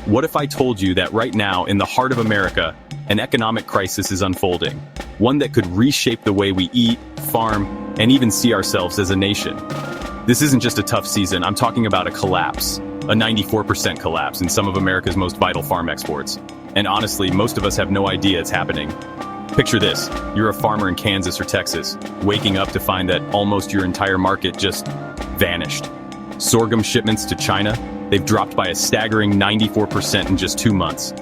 What if I told you that right now, in the heart of America, an economic crisis is unfolding? One that could reshape the way we eat, farm, and even see ourselves as a nation. This isn't just a tough season, I'm talking about a collapse. A 94% collapse in some of America's most vital farm exports. And honestly, most of us have no idea it's happening. Picture this, you're a farmer in Kansas or Texas, waking up to find that almost your entire market just vanished. Sorghum shipments to China, they've dropped by a staggering 94% in just 2 months.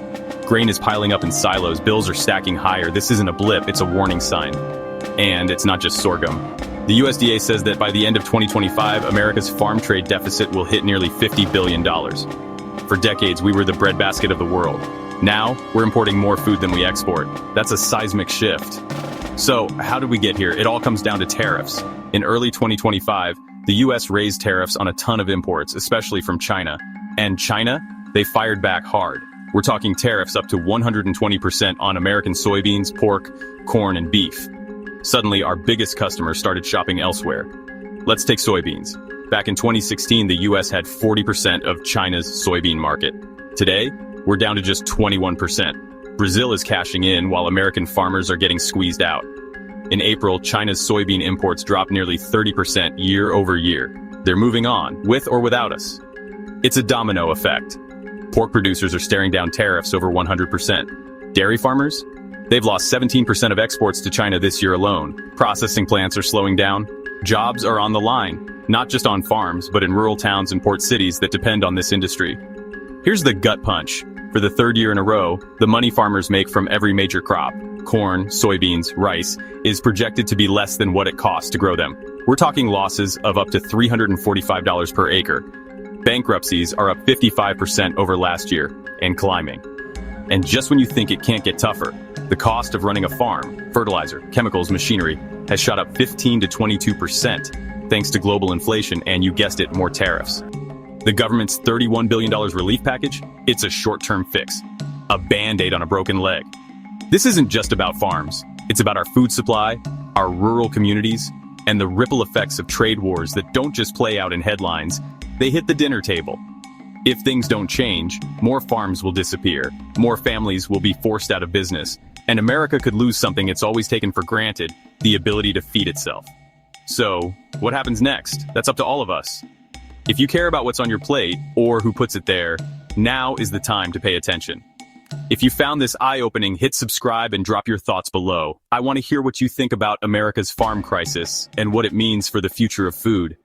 Grain is piling up in silos, bills are stacking higher. This isn't a blip, it's a warning sign. And it's not just sorghum. The USDA says that by the end of 2025, America's farm trade deficit will hit nearly $50 billion. For decades, we were the breadbasket of the world. Now, we're importing more food than we export. That's a seismic shift. So, how did we get here? It all comes down to tariffs. In early 2025, the US raised tariffs on a ton of imports, especially from China. And China, they fired back hard. We're talking tariffs up to 120% on American soybeans, pork, corn, and beef. Suddenly, our biggest customers started shopping elsewhere. Let's take soybeans. Back in 2016, the US had 40% of China's soybean market. Today, we're down to just 21%. Brazil is cashing in while American farmers are getting squeezed out. In April, China's soybean imports dropped nearly 30% year over year. They're moving on, with or without us. It's a domino effect. Pork producers are staring down tariffs over 100%. Dairy farmers? They've lost 17% of exports to China this year alone. Processing plants are slowing down. Jobs are on the line, not just on farms, but in rural towns and port cities that depend on this industry. Here's the gut punch. For the third year in a row, the money farmers make from every major crop, corn, soybeans, rice, is projected to be less than what it costs to grow them. We're talking losses of up to $345 per acre. Bankruptcies are up 55% over last year, and climbing. And just when you think it can't get tougher, the cost of running a farm, fertilizer, chemicals, machinery, has shot up 15 to 22% thanks to global inflation and, you guessed it, more tariffs. The government's $31 billion relief package, it's a short-term fix, a band-aid on a broken leg. This isn't just about farms. It's about our food supply, our rural communities, and the ripple effects of trade wars that don't just play out in headlines, they hit the dinner table. If things don't change, more farms will disappear, more families will be forced out of business, and America could lose something it's always taken for granted, the ability to feed itself. So, what happens next? That's up to all of us. If you care about what's on your plate, or who puts it there, now is the time to pay attention. If you found this eye-opening, hit subscribe and drop your thoughts below. I want to hear what you think about America's farm crisis and what it means for the future of food.